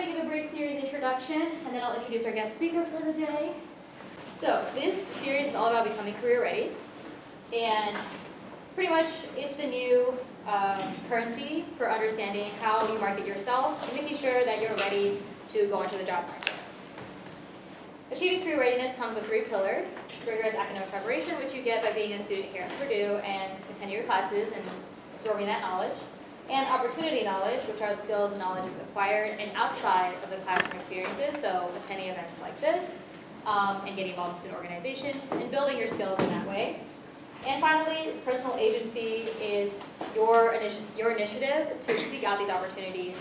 going to give a brief series introduction, and then I'll introduce our guest speaker for the day. So this series is all about becoming career ready, and pretty much it's the new currency for understanding how you market yourself and making sure that you're ready to go into the job market. Achieving career readiness comes with 3 pillars: rigorous academic preparation, which you get by being a student here at Purdue and attending your classes and absorbing that knowledge, and opportunity knowledge, which are the skills and knowledge acquired and outside of the classroom experiences, so attending events like this, and getting involved in student organizations, and building your skills in that way. And finally, personal agency is your initiative to seek out these opportunities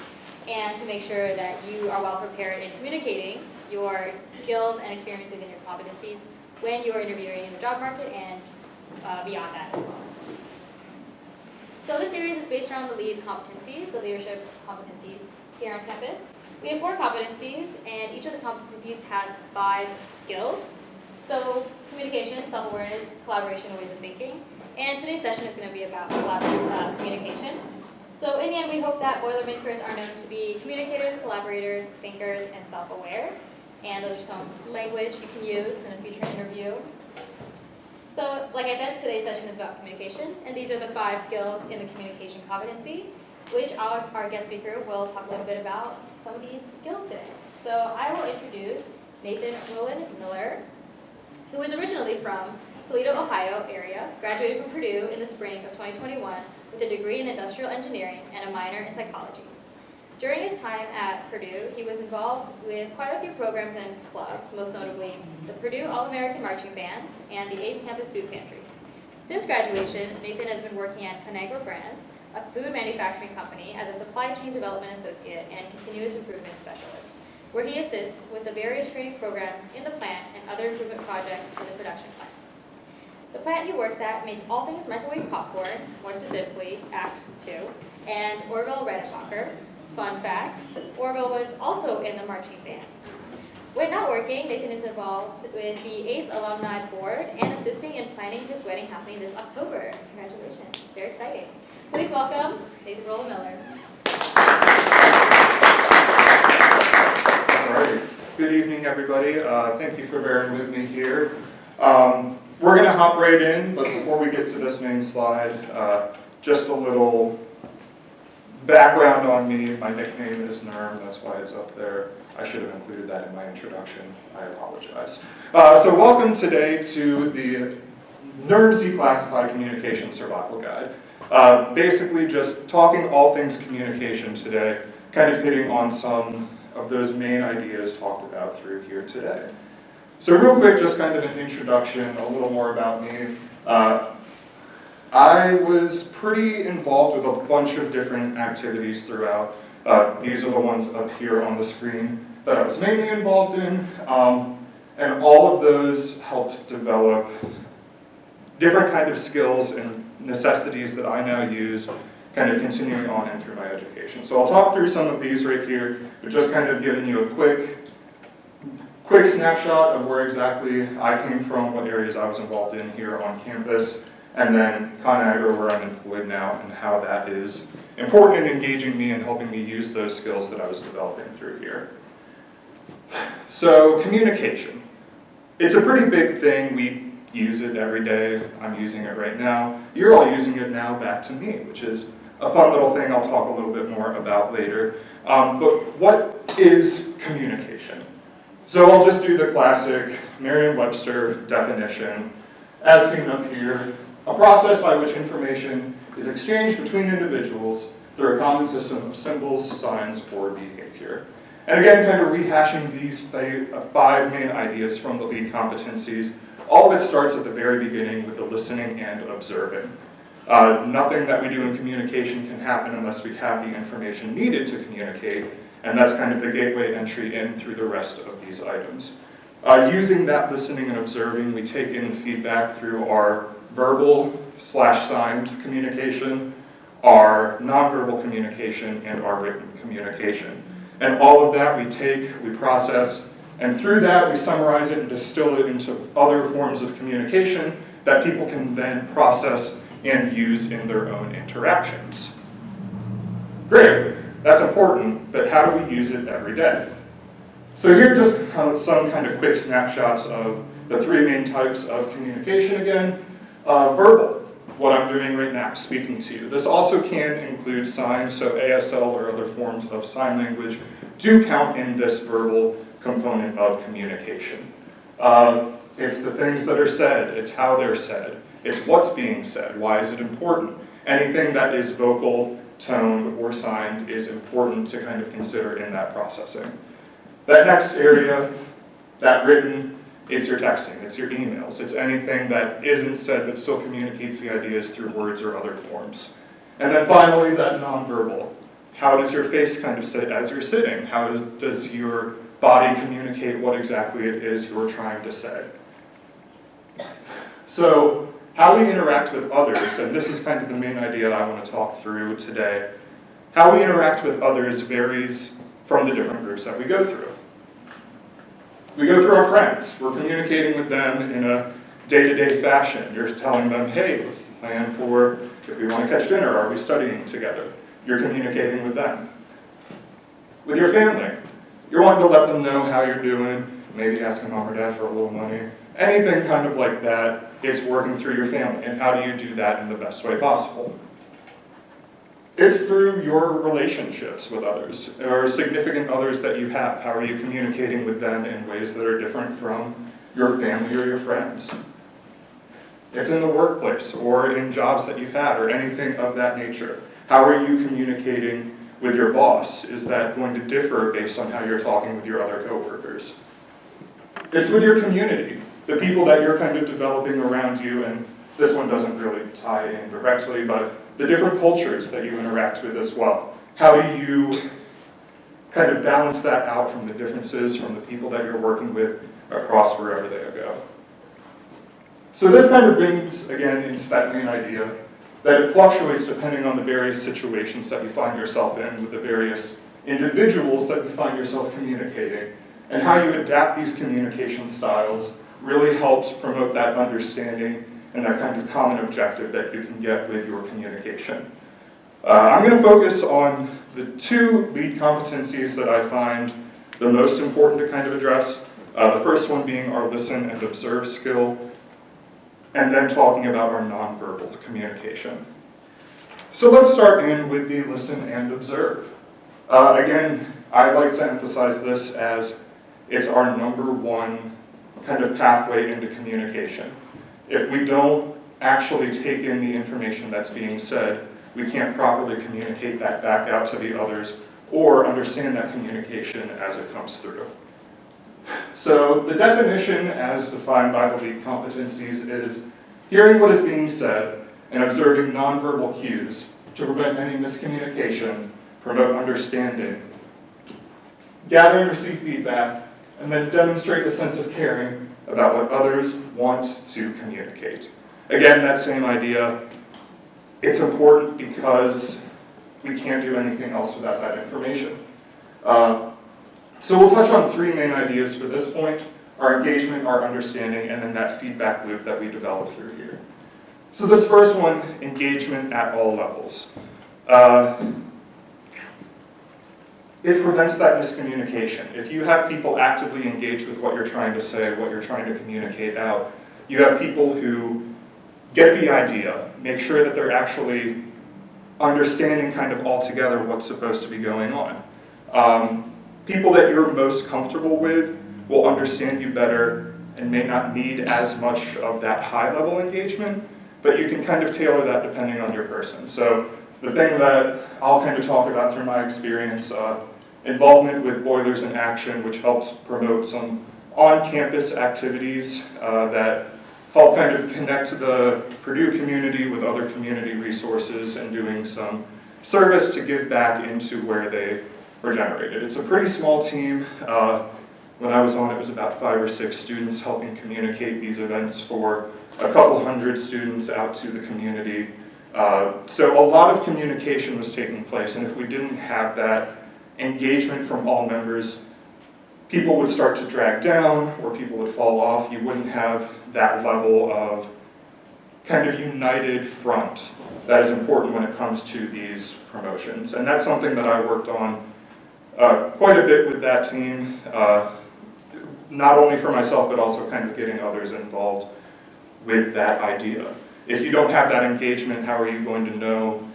and to make sure that you are well prepared in communicating your skills and experiences and your competencies when you are interviewing in the job market and beyond that as well. So this series is based around the lead competencies, the leadership competencies here on campus. We have 4 competencies, and each of the competencies has 5 skills. So communication, self-awareness, collaboration, and ways of thinking. And today's session is going to be about communication. So in the end, we hope that Boilermakers are known to be communicators, collaborators, thinkers, and self-aware. And those are some language you can use in a future interview. So, like I said, today's session is about communication, and these are the 5 skills in the communication competency, which our guest speaker will talk a little bit about some of these skills today. So I will introduce Nathan Rowland Miller, who is originally from Toledo, Ohio area, graduated from Purdue in the spring of 2021 with a degree in industrial engineering and a minor in psychology. During his time at Purdue, he was involved with quite a few programs and clubs, most notably the Purdue All-American Marching Band and the ACE Campus Food Pantry. Since graduation, Nathan has been working at Conagra Brands, a food manufacturing company, as a supply chain development associate and continuous improvement specialist, where he assists with the various training programs in the plant and other improvement projects in the production plant. The plant he works at makes all things microwave popcorn, more specifically Act 2, and Orville Redenbacher. Fun fact, Orville was also in the marching band. When not working, Nathan is involved with the ACE Alumni Board and assisting in planning his wedding happening this October. Congratulations, it's very exciting. Please welcome Nathan Rowland Miller. All right. Good evening, everybody. Thank you for bearing with me here. We're going to hop right in, but before we get to this main slide, just a little background on me. My nickname is Nerm, that's why it's up there. I should have included that in my introduction. I apologize. So welcome today to the NERMZ Classified Communication Survival Guide. Basically just talking all things communication today, kind of hitting on some of those main ideas talked about through here today. So real quick, just kind of an introduction, a little more about me. I was pretty involved with a bunch of different activities throughout. These are the ones up here on the screen that I was mainly involved in, and all of those helped develop different kind of skills and necessities that I now use, kind of continuing on in through my education. So I'll talk through some of these right here, but just kind of giving you a quick snapshot of where exactly I came from, what areas I was involved in here on campus, and then Conagra, where I'm employed now, and how that is important in engaging me and helping me use those skills that I was developing through here. So communication. It's a pretty big thing. We use it every day. I'm using it right now. You're all using it now back to me, which is a fun little thing I'll talk a little bit more about later. But what is communication? So I'll just do the classic Merriam-Webster definition, as seen up here: a process by which information is exchanged between individuals through a common system of symbols, signs, or behavior. And again, kind of rehashing these 5 main ideas from the lead competencies. All of it starts at the very beginning with the listening and observing. Nothing that we do in communication can happen unless we have the information needed to communicate, and that's kind of the gateway entry in through the rest of these items. Using that listening and observing, we take in feedback through our verbal/signed communication, our nonverbal communication, and our written communication. And all of that we take, we process, and through that we summarize it and distill it into other forms of communication that people can then process and use in their own interactions. Great. That's important, but how do we use it every day? So here are just some kind of quick snapshots of the three main types of communication again. Verbal, what I'm doing right now, speaking to you. This also can include signs, so ASL or other forms of sign language do count in this verbal component of communication. It's the things that are said, it's how they're said, it's what's being said, why is it important? Anything that is vocal, toned, or signed is important to kind of consider in that processing. That next area, that written, it's your texting, it's your emails, it's anything that isn't said but still communicates the ideas through words or other forms. And then finally, that nonverbal. How does your face kind of sit as you're sitting? How does your body communicate what exactly it is you're trying to say? So, how we interact with others, and this is kind of the main idea I want to talk through today. How we interact with others varies from the different groups that we go through. We go through our friends. We're communicating with them in a day-to-day fashion. You're telling them, hey, what's the plan for if we want to catch dinner? Are we studying together? You're communicating with them. With your family, you're wanting to let them know how you're doing, maybe asking mom or dad for a little money. Anything kind of like that, it's working through your family. And how do you do that in the best way possible? It's through your relationships with others, or significant others that you have. How are you communicating with them in ways that are different from your family or your friends? It's in the workplace, or in jobs that you've had, or anything of that nature. How are you communicating with your boss? Is that going to differ based on how you're talking with your other coworkers? It's with your community, the people that you're kind of developing around you, and this one doesn't really tie in directly, but the different cultures that you interact with as well. How do you kind of balance that out from the differences from the people that you're working with across wherever they go? So this kind of brings, again, into that main idea that it fluctuates depending on the various situations that you find yourself in with the various individuals that you find yourself communicating. And how you adapt these communication styles really helps promote that understanding and that kind of common objective that you can get with your communication. I'm going to focus on the two lead competencies that I find the most important to kind of address. The first one being our listen and observe skill, and then talking about our nonverbal communication. So let's start in with the listen and observe. Again, I like to emphasize this as it's our number one kind of pathway into communication. If we don't actually take in the information that's being said, we can't properly communicate that back out to the others or understand that communication as it comes through. So the definition as defined by the lead competencies is hearing what is being said and observing nonverbal cues to prevent any miscommunication, promote understanding, gather and receive feedback, and then demonstrate a sense of caring about what others want to communicate. Again, that same idea, it's important because we can't do anything else without that information. So we'll touch on three main ideas for this point: our engagement, our understanding, and then that feedback loop that we develop through here. So this first one, engagement at all levels. It prevents that miscommunication. If you have people actively engaged with what you're trying to say, what you're trying to communicate out, you have people who get the idea, make sure that they're actually understanding kind of altogether what's supposed to be going on. People that you're most comfortable with will understand you better and may not need as much of that high-level engagement, but you can kind of tailor that depending on your person. So the thing that I'll kind of talk about through my experience, involvement with Boilers in Action, which helps promote some on-campus activities that help kind of connect the Purdue community with other community resources and doing some service to give back into where they were generated. It's a pretty small team. When I was on, it was about 5 or 6 students helping communicate these events for a couple hundred students out to the community. So a lot of communication was taking place, and if we didn't have that engagement from all members, people would start to drag down or people would fall off. You wouldn't have that level of kind of united front that is important when it comes to these promotions. And that's something that I worked on quite a bit with that team, not only for myself, but also kind of getting others involved with that idea. If you don't have that engagement, how are you going to know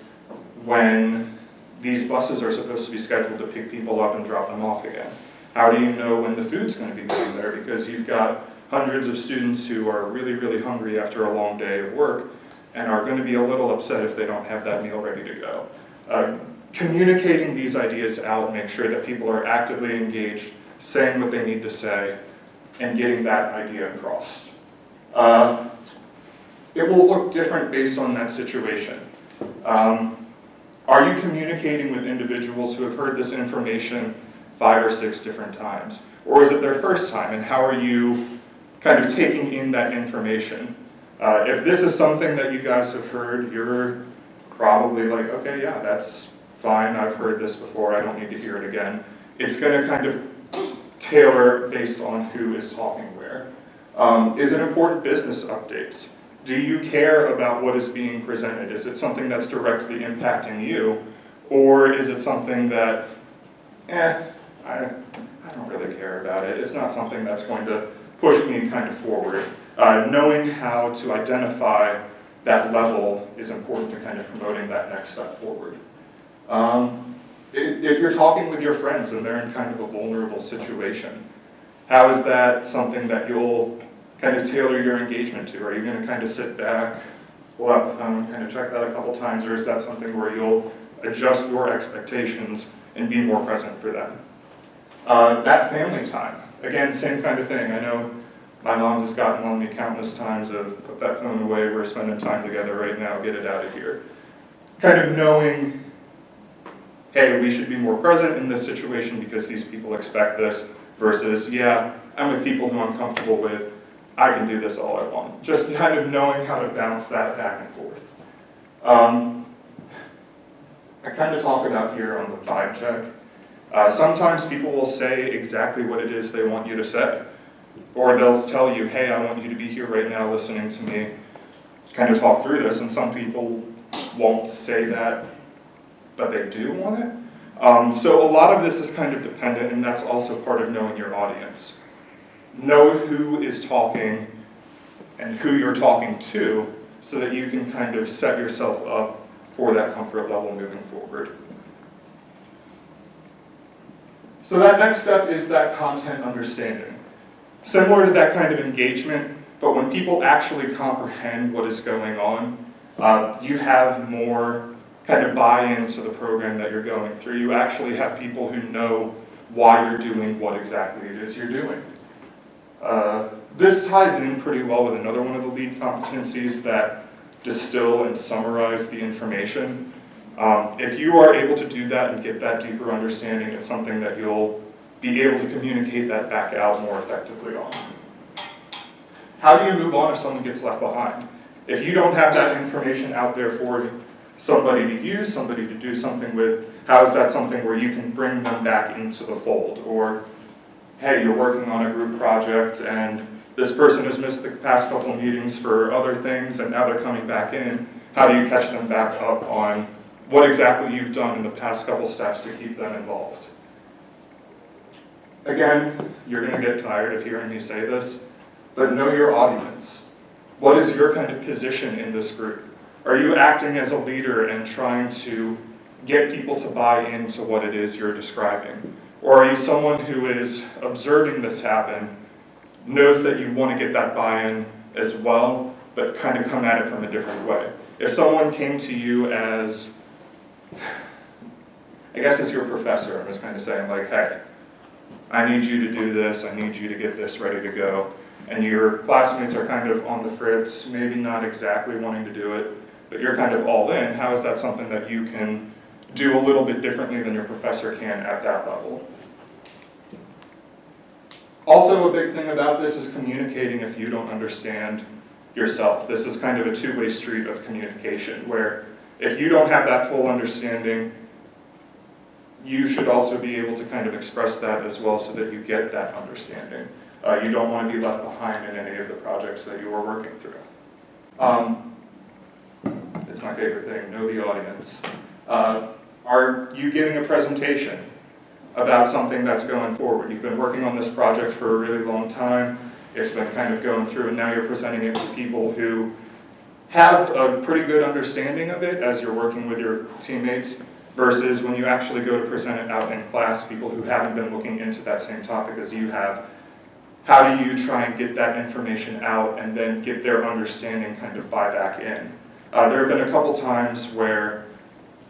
when these buses are supposed to be scheduled to pick people up and drop them off again? How do you know when the food's going to be getting there? Because you've got hundreds of students who are really, really hungry after a long day of work and are going to be a little upset if they don't have that meal ready to go. Communicating these ideas out, make sure that people are actively engaged, saying what they need to say, and getting that idea across. It will look different based on that situation. Are you communicating with individuals who have heard this information 5 or 6 different times? Or is it their first time, and how are you kind of taking in that information? If this is something that you guys have heard, you're probably like, okay, yeah, that's fine, I've heard this before, I don't need to hear it again. It's going to kind of tailor based on who is talking where. Is it important business updates? Do you care about what is being presented? Is it something that's directly impacting you? Or is it something that, I don't really care about it. It's not something that's going to push me kind of forward. Knowing how to identify that level is important to kind of promoting that next step forward. If you're talking with your friends and they're in kind of a vulnerable situation, how is that something that you'll kind of tailor your engagement to? Are you going to kind of sit back, pull out the phone, kind of check that a couple times, or is that something where you'll adjust your expectations and be more present for them? That family time, again, same kind of thing. I know my mom has gotten on me countless times of, put that phone away, we're spending time together right now, get it out of here. Kind of knowing, hey, we should be more present in this situation because these people expect this, versus, yeah, I'm with people who I'm comfortable with, I can do this all I want. Just kind of knowing how to bounce that back and forth. I kind of talk about here on the vibe check. Sometimes people will say exactly what it is they want you to say. Or they'll tell you, hey, I want you to be here right now listening to me kind of talk through this. And some people won't say that, but they do want it. So a lot of this is kind of dependent, and that's also part of knowing your audience. Know who is talking and who you're talking to so that you can kind of set yourself up for that comfort level moving forward. So that next step is that content understanding. Similar to that kind of engagement, but when people actually comprehend what is going on, you have more kind of buy-in to the program that you're going through. You actually have people who know why you're doing what exactly it is you're doing. This ties in pretty well with another one of the lead competencies that distill and summarize the information. If you are able to do that and get that deeper understanding, it's something that you'll be able to communicate that back out more effectively on. How do you move on if someone gets left behind? If you don't have that information out there for somebody to use, somebody to do something with, how is that something where you can bring them back into the fold? Or, hey, you're working on a group project and this person has missed the past couple meetings for other things and now they're coming back in. How do you catch them back up on what exactly you've done in the past couple steps to keep them involved? Again, you're going to get tired of hearing me say this, but know your audience. What is your kind of position in this group? Are you acting as a leader and trying to get people to buy into what it is you're describing? Or are you someone who is observing this happen, knows that you want to get that buy-in as well, but kind of come at it from a different way? If someone came to you as, I guess as your professor, and was kind of saying like, hey, I need you to do this, I need you to get this ready to go, and your classmates are kind of on the fritz, maybe not exactly wanting to do it, but you're kind of all in, how is that something that you can do a little bit differently than your professor can at that level? Also, a big thing about this is communicating if you don't understand yourself. This is kind of a two-way street of communication, where if you don't have that full understanding, you should also be able to kind of express that as well so that you get that understanding. You don't want to be left behind in any of the projects that you are working through. It's my favorite thing, know the audience. Are you giving a presentation about something that's going forward? You've been working on this project for a really long time. It's been kind of going through, and now you're presenting it to people who have a pretty good understanding of it as you're working with your teammates, versus when you actually go to present it out in class, people who haven't been looking into that same topic as you have. How do you try and get that information out and then get their understanding kind of buy back in? There have been a couple times where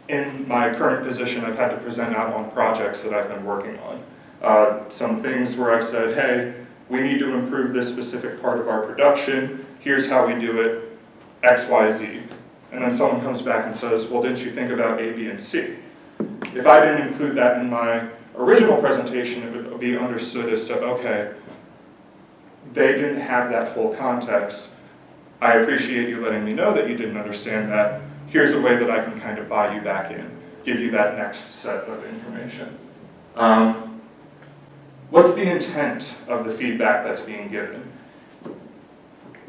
in my current position I've had to present out on projects that I've been working on. Some things where I've said, hey, we need to improve this specific part of our production, here's how we do it, X, Y, Z. And then someone comes back and says, well, didn't you think about A, B, and C? If I didn't include that in my original presentation, it would be understood as to, okay, they didn't have that full context. I appreciate you letting me know that you didn't understand that. Here's a way that I can kind of buy you back in, give you that next set of information. What's the intent of the feedback that's being given?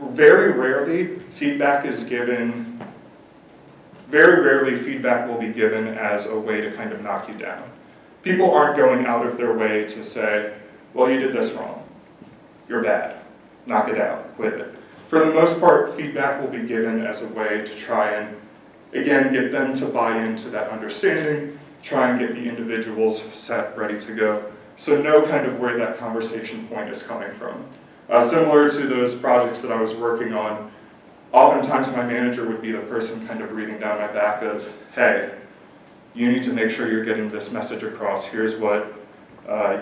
Very rarely feedback will be given as a way to kind of knock you down. People aren't going out of their way to say, well, you did this wrong. You're bad. Knock it out. Quit it. For the most part, feedback will be given as a way to try and, again, get them to buy into that understanding, try and get the individuals set, ready to go. So know kind of where that conversation point is coming from. Similar to those projects that I was working on, oftentimes my manager would be the person kind of breathing down my back of, hey, you need to make sure you're getting this message across. Here's what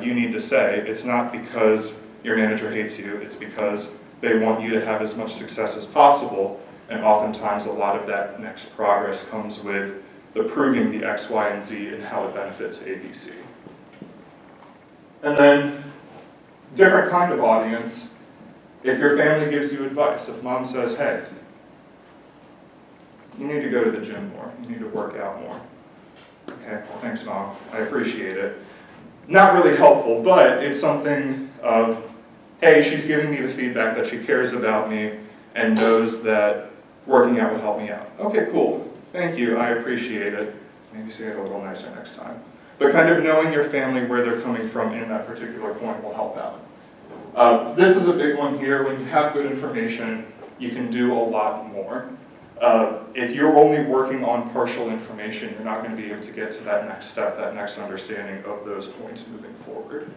you need to say. It's not because your manager hates you, it's because they want you to have as much success as possible, and oftentimes a lot of that next progress comes with the proving the X, Y, and Z and how it benefits ABC. And then, different kind of audience, if your family gives you advice, if mom says, hey, you need to go to the gym more, you need to work out more. Okay, well thanks mom, I appreciate it. Not really helpful, but it's something of, hey, she's giving me the feedback that she cares about me and knows that working out would help me out. Okay, cool, thank you, I appreciate it. Maybe say it a little nicer next time. But kind of knowing your family, where they're coming from in that particular point will help out. This is a big one here. When you have good information, you can do a lot more. If you're only working on partial information, you're not going to be able to get to that next step, that next understanding of those points moving forward.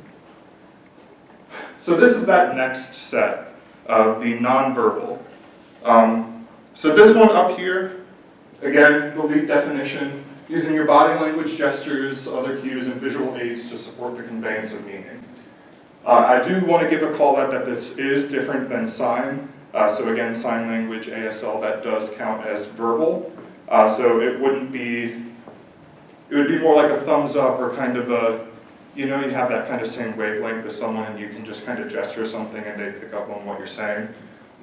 So this is that next set of the nonverbal. So this one up here, again, the lead definition, using your body language, gestures, other cues, and visual aids to support the conveyance of meaning. I do want to give a call out that this is different than sign. So again, sign language, ASL, that does count as verbal. So it would be more like a thumbs up or kind of a, you have that kind of same wavelength as someone and you can just kind of gesture something and they pick up on what you're saying.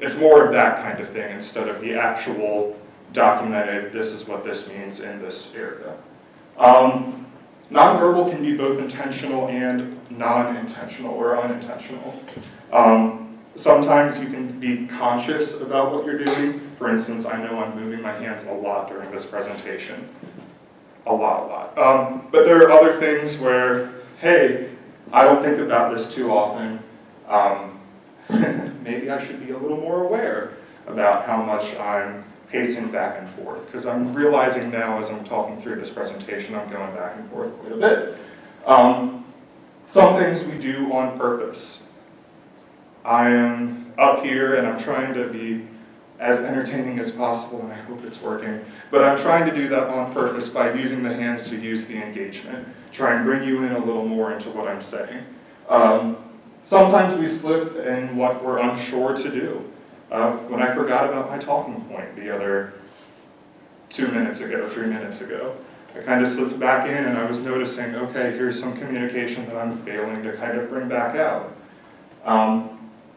It's more of that kind of thing instead of the actual documented, this is what this means in this area. Nonverbal can be both intentional and non-intentional or unintentional. Sometimes you can be conscious about what you're doing. For instance, I know I'm moving my hands a lot during this presentation. A lot. But there are other things where, hey, I don't think about this too often. Maybe I should be a little more aware about how much I'm pacing back and forth, because I'm realizing now as I'm talking through this presentation, I'm going back and forth quite a bit. Some things we do on purpose. I am up here and I'm trying to be as entertaining as possible, and I hope it's working, but I'm trying to do that on purpose by using the hands to use the engagement, try and bring you in a little more into what I'm saying. Sometimes we slip in what we're unsure to do. When I forgot about my talking point the other 3 minutes ago, I kind of slipped back in and I was noticing, okay, here's some communication that I'm failing to kind of bring back out.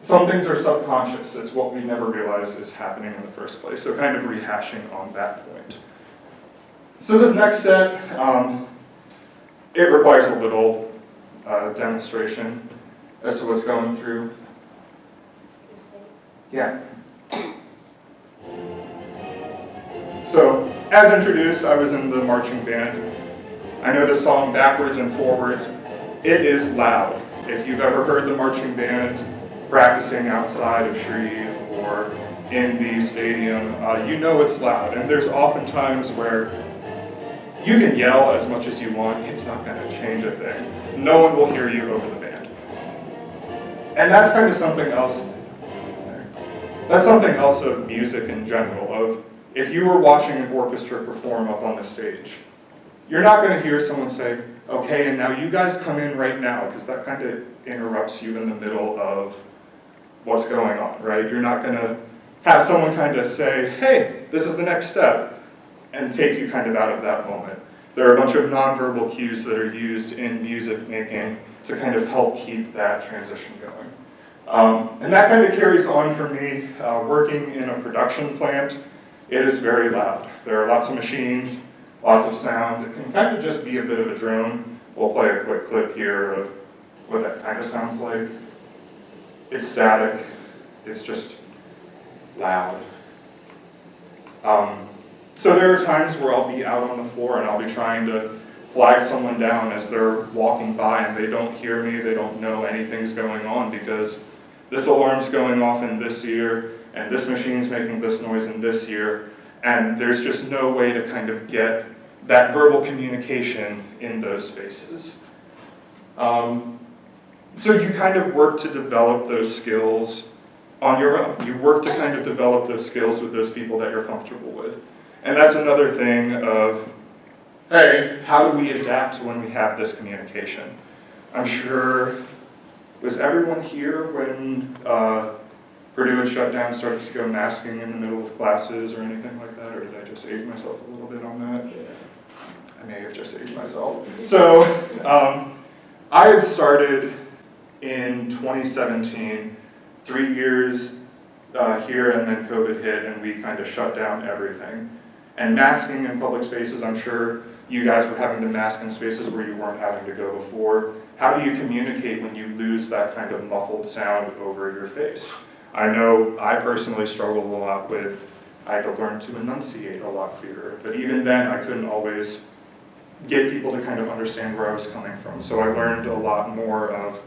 Some things are subconscious. It's what we never realized is happening in the first place. So kind of rehashing on that point. So this next set, it requires a little demonstration as to what's going through. Yeah. So, as introduced, I was in the marching band. I know the song backwards and forwards. It is loud. If you've ever heard the marching band practicing outside of Shreve or in the stadium, you know it's loud. And there's often times where you can yell as much as you want, it's not going to change a thing. No one will hear you over the band. And that's kind of something else. That's something else of music in general, of if you were watching an orchestra perform up on the stage, you're not going to hear someone say, okay, and now you guys come in right now, because that kind of interrupts you in the middle of what's going on, right? You're not going to have someone kind of say, hey, this is the next step, and take you kind of out of that moment. There are a bunch of nonverbal cues that are used in music making to kind of help keep that transition going. And that kind of carries on for me working in a production plant. It is very loud. There are lots of machines, lots of sounds. It can kind of just be a bit of a drone. We'll play a quick clip here of what that kind of sounds like. It's static. It's just loud. So there are times where I'll be out on the floor and I'll be trying to flag someone down as they're walking by and they don't hear me, they don't know anything's going on because this alarm's going off in this ear and this machine's making this noise in this ear, and there's just no way to kind of get that verbal communication in those spaces. So you kind of work to develop those skills on your own. You work to kind of develop those skills with those people that you're comfortable with. And that's another thing of, hey, how do we adapt to when we have this communication? I'm sure, was everyone here when Purdue had shut down, started to go masking in the middle of classes or anything like that? Or did I just age myself a little bit on that? I may have just aged myself. So I had started in 2017, 3 years here, and then COVID hit and we kind of shut down everything. And masking in public spaces, I'm sure you guys were having to mask in spaces where you weren't having to go before. How do you communicate when you lose that kind of muffled sound over your face? I know I personally struggled a lot with, I had to learn to enunciate a lot clearer, but even then I couldn't always get people to kind of understand where I was coming from. So I learned a lot more of,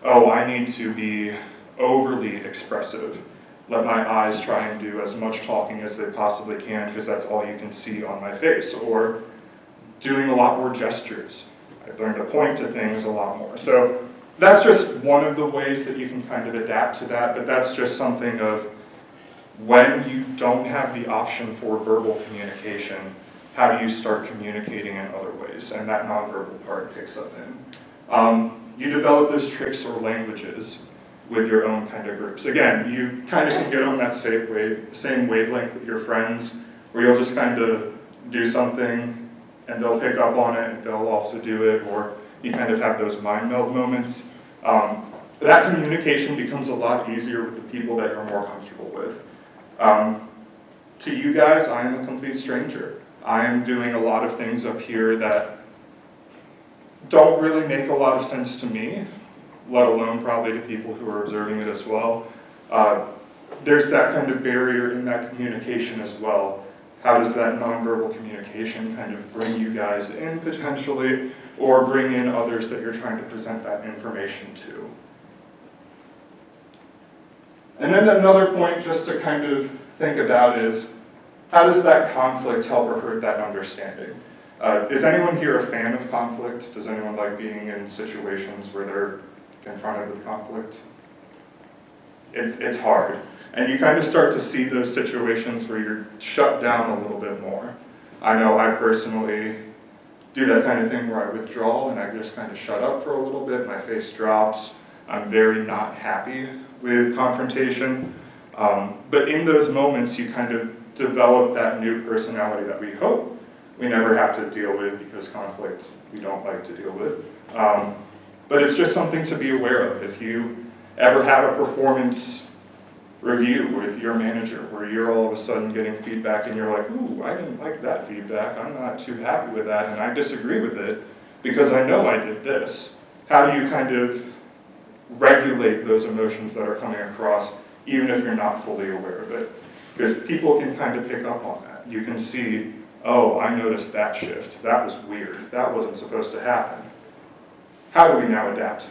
oh, I need to be overly expressive. Let my eyes try and do as much talking as they possibly can because that's all you can see on my face. Or doing a lot more gestures. I learned to point to things a lot more. So that's just one of the ways that you can kind of adapt to that, but that's just something of when you don't have the option for verbal communication, how do you start communicating in other ways? And that nonverbal part picks up in. You develop those tricks or languages with your own kind of groups. Again, you kind of can get on that same wavelength with your friends, where you'll just kind of do something and they'll pick up on it and they'll also do it, or you kind of have those mind meld moments. That communication becomes a lot easier with the people that you're more comfortable with. To you guys, I am a complete stranger. I am doing a lot of things up here that don't really make a lot of sense to me, let alone probably to people who are observing it as well. There's that kind of barrier in that communication as well. How does that nonverbal communication kind of bring you guys in potentially, or bring in others that you're trying to present that information to? And then another point just to kind of think about is, how does that conflict help or hurt that understanding? Is anyone here a fan of conflict? Does anyone like being in situations where they're confronted with conflict? It's hard. And you kind of start to see those situations where you're shut down a little bit more. I know I personally do that kind of thing where I withdraw and I just kind of shut up for a little bit, my face drops. I'm very not happy with confrontation. But in those moments, you kind of develop that new personality that we hope we never have to deal with, because conflict we don't like to deal with. But it's just something to be aware of. If you ever have a performance review with your manager where you're all of a sudden getting feedback and you're like, ooh, I didn't like that feedback, I'm not too happy with that, and I disagree with it because I know I did this. How do you kind of regulate those emotions that are coming across, even if you're not fully aware of it? Because people can kind of pick up on that. You can see, oh, I noticed that shift. That was weird. That wasn't supposed to happen. How do we now adapt to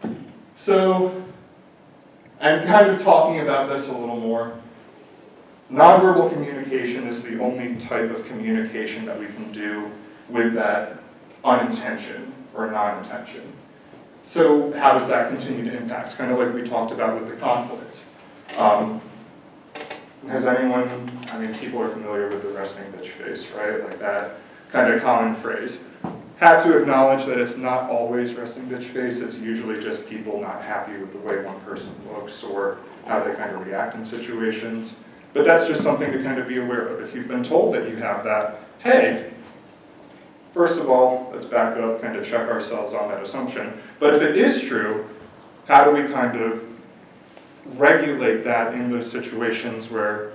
that? So, I'm kind of talking about this a little more. Nonverbal communication is the only type of communication that we can do with that unintention or non-intention. So how does that continue to impact? It's kind of like we talked about with the conflict. Has anyone, people are familiar with the resting bitch face, right? Like that kind of common phrase. Have to acknowledge that it's not always resting bitch face. It's usually just people not happy with the way one person looks or how they kind of react in situations. But that's just something to kind of be aware of. If you've been told that you have that, hey, first of all, let's back up, kind of check ourselves on that assumption. But if it is true, how do we kind of regulate that in those situations where,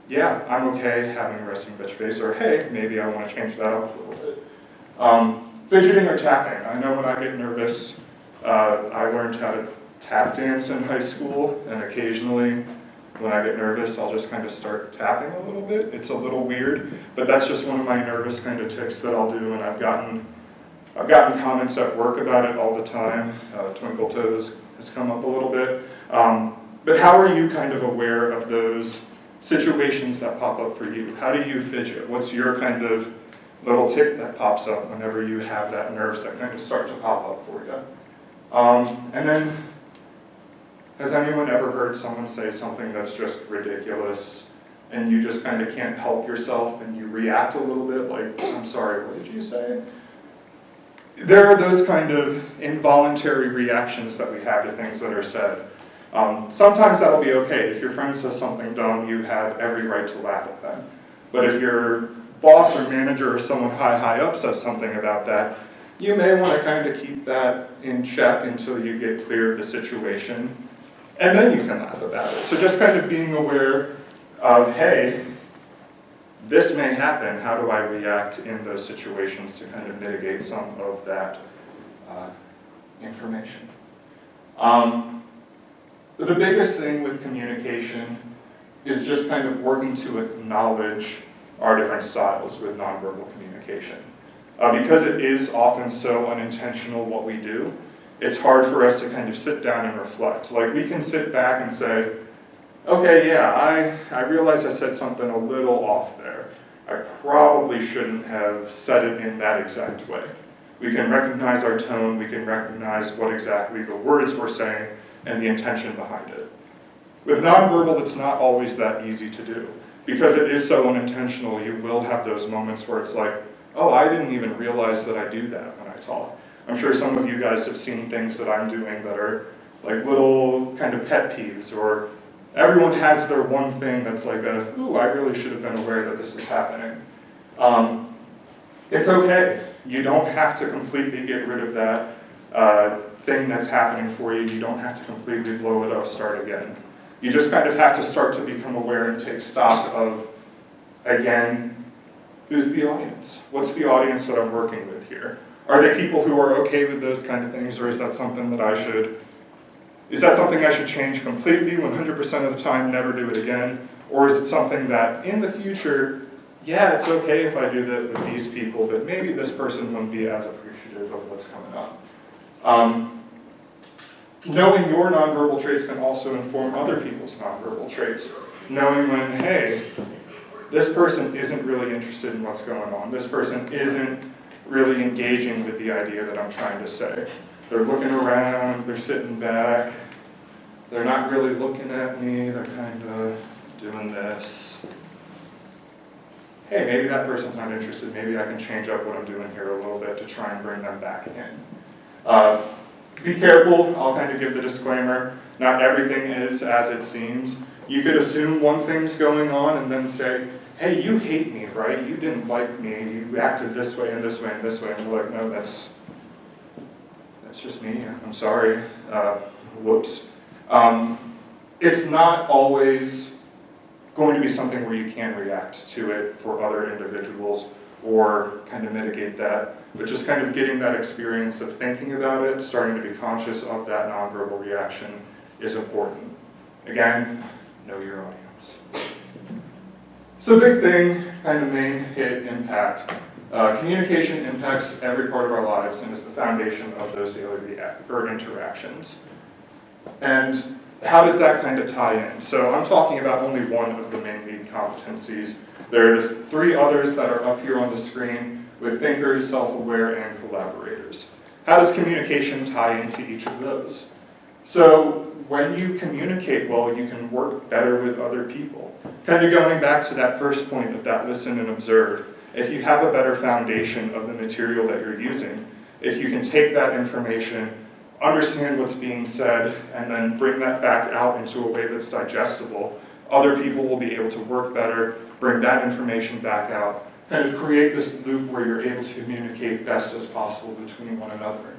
yeah, I'm okay having a resting bitch face, or hey, maybe I want to change that up a little bit. Fidgeting or tapping. I know when I get nervous, I learned how to tap dance in high school, and occasionally when I get nervous, I'll just kind of start tapping a little bit. It's a little weird, but that's just one of my nervous kind of tics that I'll do, and I've gotten comments at work about it all the time. Twinkle toes has come up a little bit. But how are you kind of aware of those situations that pop up for you? How do you fidget? What's your kind of little tic that pops up whenever you have that nerves that kind of start to pop up for you? And then, has anyone ever heard someone say something that's just ridiculous and you just kind of can't help yourself and you react a little bit like, I'm sorry, what did you say? There are those kind of involuntary reactions that we have to things that are said. Sometimes that'll be okay. If your friend says something dumb, you have every right to laugh at them. But if your boss or manager or someone high up says something about that, you may want to kind of keep that in check until you get clear of the situation, and then you can laugh about it. So just kind of being aware of, hey, this may happen, how do I react in those situations to kind of mitigate some of that information. The biggest thing with communication is just kind of working to acknowledge our different styles with nonverbal communication. Because it is often so unintentional what we do, it's hard for us to kind of sit down and reflect. Like we can sit back and say, okay, yeah, I realize I said something a little off there. I probably shouldn't have said it in that exact way. We can recognize our tone, we can recognize what exactly the words we're saying and the intention behind it. With nonverbal, it's not always that easy to do. Because it is so unintentional, you will have those moments where it's like, oh, I didn't even realize that I do that when I talk. I'm sure some of you guys have seen things that I'm doing that are like little kind of pet peeves, or everyone has their one thing that's like ooh, I really should have been aware that this is happening. It's okay. You don't have to completely get rid of that thing that's happening for you. You don't have to completely blow it up, start again. You just kind of have to start to become aware and take stock of, again, who's the audience? What's the audience that I'm working with here? Are they people who are okay with those kind of things, or is that something that I should change completely, 100% of the time, never do it again? Or is it something that in the future, yeah, it's okay if I do that with these people, but maybe this person wouldn't be as appreciative of what's coming up? Knowing your nonverbal traits can also inform other people's nonverbal traits. Knowing when, hey, this person isn't really interested in what's going on. This person isn't really engaging with the idea that I'm trying to say. They're looking around, they're sitting back, they're not really looking at me, they're kind of doing this. Hey, maybe that person's not interested. Maybe I can change up what I'm doing here a little bit to try and bring them back in. Be careful, I'll kind of give the disclaimer, not everything is as it seems. You could assume one thing's going on and then say, hey, you hate me, right? You didn't like me, you acted this way and this way and this way. And we're like, no, that's just me, I'm sorry, whoops. It's not always going to be something where you can react to it for other individuals or kind of mitigate that, but just kind of getting that experience of thinking about it, starting to be conscious of that nonverbal reaction is important. Again, know your audience. So big thing, kind of main hit impact. Communication impacts every part of our lives and is the foundation of those daily interactions. And how does that kind of tie in? So I'm talking about only one of the main lead competencies. There are the three others that are up here on the screen with thinkers, self-aware, and collaborators. How does communication tie into each of those? So when you communicate well, you can work better with other people. Kind of going back to that first point of that listen and observe, if you have a better foundation of the material that you're using, if you can take that information, understand what's being said, and then bring that back out into a way that's digestible, other people will be able to work better, bring that information back out, kind of create this loop where you're able to communicate best as possible between one another.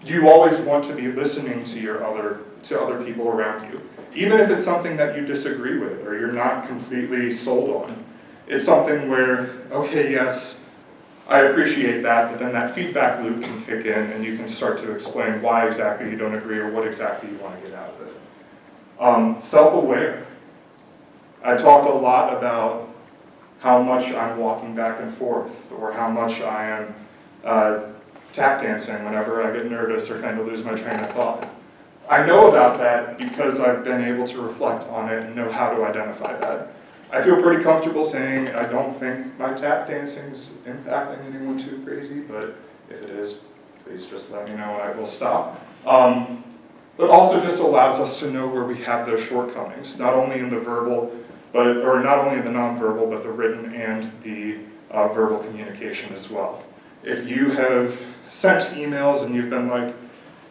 You always want to be listening to other people around you, even if it's something that you disagree with or you're not completely sold on. It's something where, okay, yes, I appreciate that, but then that feedback loop can kick in and you can start to explain why exactly you don't agree or what exactly you want to get out of it. Self-aware. I talked a lot about how much I'm walking back and forth or how much I am tap dancing whenever I get nervous or kind of lose my train of thought. I know about that because I've been able to reflect on it and know how to identify that. I feel pretty comfortable saying I don't think my tap dancing's impacting anyone too crazy, but if it is, please just let me know and I will stop. But also just allows us to know where we have those shortcomings, not only in the verbal, or not only in the nonverbal, but the written and the verbal communication as well. If you have sent emails and you've been like,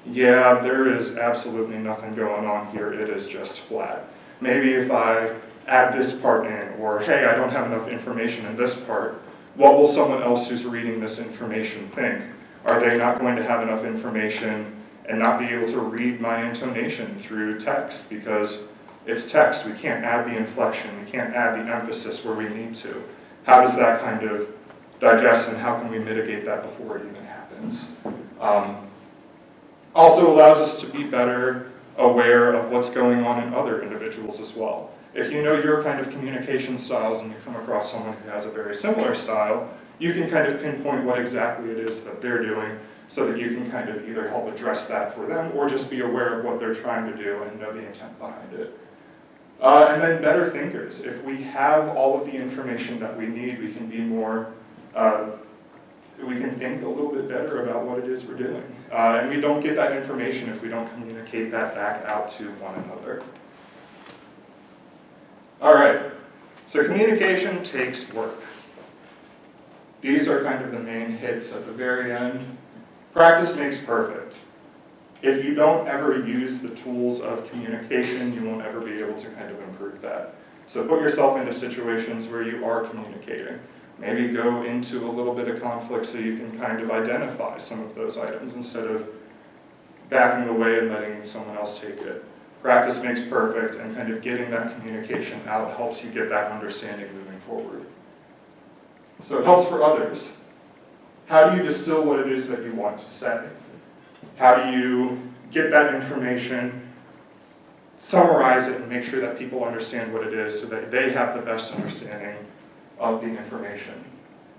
yeah, there is absolutely nothing going on here, it is just flat. Maybe if I add this part in, or hey, I don't have enough information in this part, what will someone else who's reading this information think? Are they not going to have enough information and not be able to read my intonation through text? Because it's text, we can't add the inflection, we can't add the emphasis where we need to. How does that kind of digest and how can we mitigate that before it even happens? Also allows us to be better aware of what's going on in other individuals as well. If you know your kind of communication styles and you come across someone who has a very similar style, you can kind of pinpoint what exactly it is that they're doing so that you can kind of either help address that for them or just be aware of what they're trying to do and know the intent behind it. And then better thinkers. If we have all of the information that we need, we can be more, we can think a little bit better about what it is we're doing. And we don't get that information if we don't communicate that back out to one another. All right, so communication takes work. These are kind of the main hits at the very end. Practice makes perfect. If you don't ever use the tools of communication, you won't ever be able to kind of improve that. So put yourself into situations where you are communicating. Maybe go into a little bit of conflict so you can kind of identify some of those items instead of backing away and letting someone else take it. Practice makes perfect, and kind of getting that communication out helps you get that understanding moving forward. So it helps for others. How do you distill what it is that you want to say? How do you get that information, summarize it, and make sure that people understand what it is so that they have the best understanding of the information?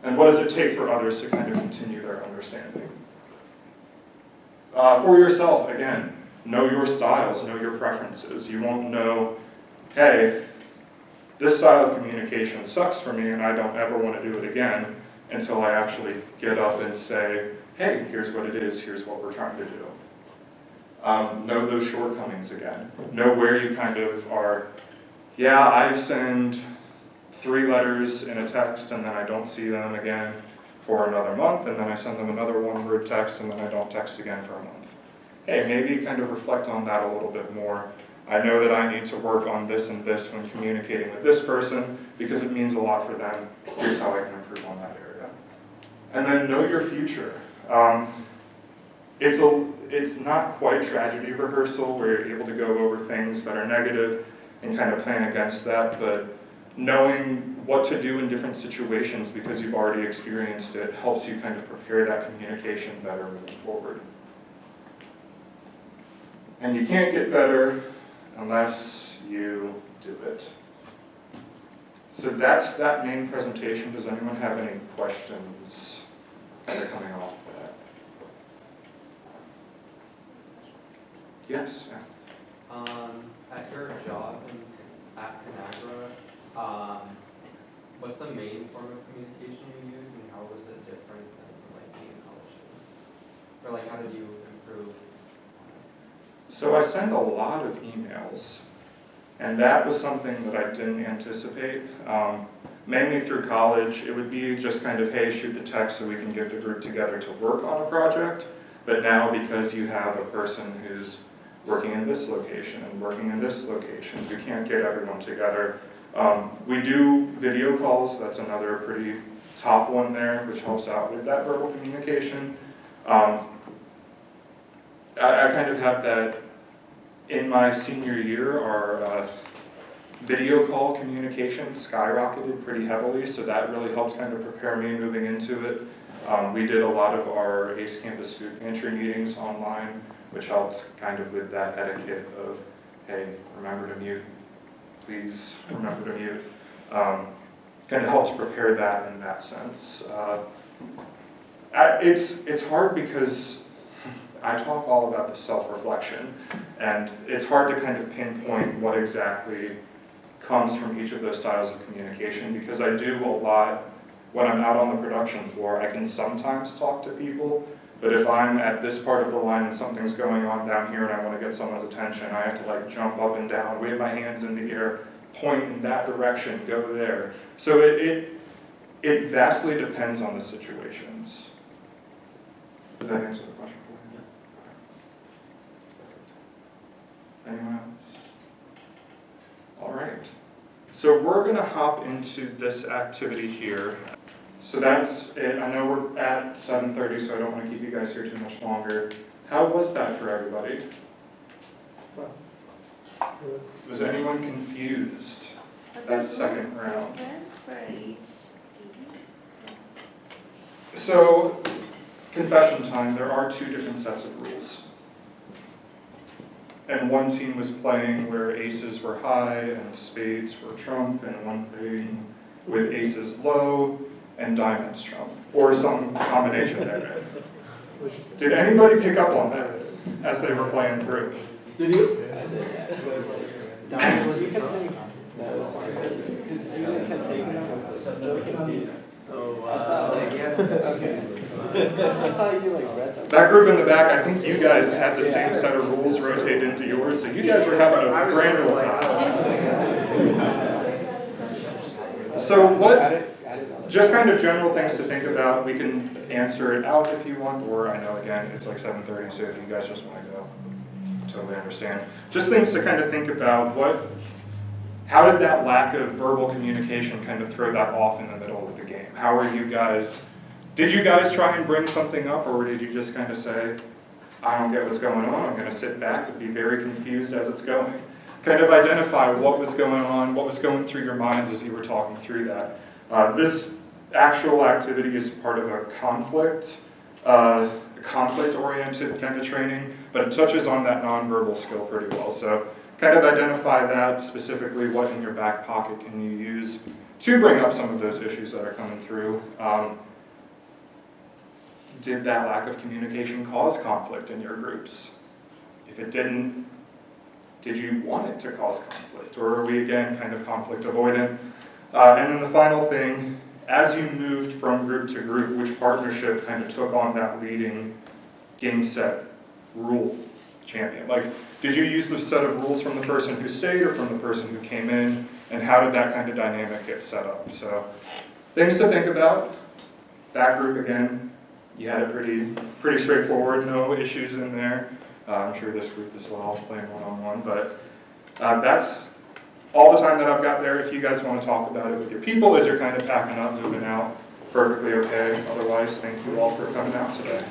And what does it take for others to kind of continue their understanding? For yourself, again, know your styles, know your preferences. You won't know, hey, this style of communication sucks for me and I don't ever want to do it again until I actually get up and say, hey, here's what it is, here's what we're trying to do. Know those shortcomings again. Know where you kind of are, yeah, I send 3 letters in a text and then I don't see them again for another month, and then I send them another one-word text and then I don't text again for a month. Hey, maybe kind of reflect on that a little bit more. I know that I need to work on this and this when communicating with this person because it means a lot for them. Here's how I can improve on that area. And then know your future. It's not quite tragedy rehearsal where you're able to go over things that are negative and kind of plan against that, but knowing what to do in different situations because you've already experienced it helps you kind of prepare that communication better moving forward. And you can't get better unless you do it. So that's that main presentation. Does anyone have any questions kind of coming off of that? Yes. Yeah. At your job at Conagra, what's the main form of communication you use, and how was it different than like being in college? Or like, how did you improve? So I send a lot of emails, and that was something that I didn't anticipate. Mainly through college, it would be just kind of, hey, shoot the text so we can get the group together to work on a project. But now, because you have a person who's working in this location and working in this location, you can't get everyone together. We do video calls. That's another pretty top one there, which helps out with that verbal communication. I kind of have that in my senior year. Our video call communication skyrocketed pretty heavily, so that really helped kind of prepare me moving into it. We did a lot of our ACE Campus Food Pantry meetings online, which helps kind of with that etiquette of, hey, remember to mute, please remember to mute. Kind of helps prepare that in that sense. It's hard because I talk all about the self-reflection, and it's hard to kind of pinpoint what exactly comes from each of those styles of communication, because I do a lot when I'm out on the production floor. I can sometimes talk to people, but if I'm at this part of the line and something's going on down here and I want to get someone's attention, I have to like jump up and down, wave my hands in the air, point in that direction, go there. So it vastly depends on the situations. Did that answer the question for you? Yeah. Anyone else? All right. So we're going to hop into this activity here. So that's it. I know we're at 7:30, so I don't want to keep you guys here too much longer. How was that for everybody? Was anyone confused that second round? So, confession time, there are two different sets of rules. And one team was playing where aces were high and spades were trump, and one playing with aces low and diamonds trump, or some combination there. Did anybody pick up on that as they were playing through? Did you? That group in the back, I think you guys had the same set of rules rotate into yours, so you guys were having a grand old time. So just kind of general things to think about. We can answer it out if you want, or I know again, it's like 7:30, so if you guys just want to go, totally understand. Just things to kind of think about. How did that lack of verbal communication kind of throw that off in the middle of the game? How are you guys, did you guys try and bring something up, or did you just kind of say, I don't get what's going on, I'm going to sit back and be very confused as it's going? Kind of identify what was going on, what was going through your minds as you were talking through that. This actual activity is part of a conflict-oriented kind of training, but it touches on that nonverbal skill pretty well. So kind of identify that, specifically what in your back pocket can you use to bring up some of those issues that are coming through. Did that lack of communication cause conflict in your groups? If it didn't, did you want it to cause conflict? Or are we, again, kind of conflict avoidant? And then the final thing, as you moved from group to group, which partnership kind of took on that leading game set rule champion? Like, did you use the set of rules from the person who stayed or from the person who came in? And how did that kind of dynamic get set up? So, things to think about. That group, again, you had it pretty straightforward, no issues in there. I'm sure this group as well, playing one-on-one, but that's all the time that I've got there. If you guys want to talk about it with your people as you're kind of packing up, moving out, perfectly okay. Otherwise, thank you all for coming out today.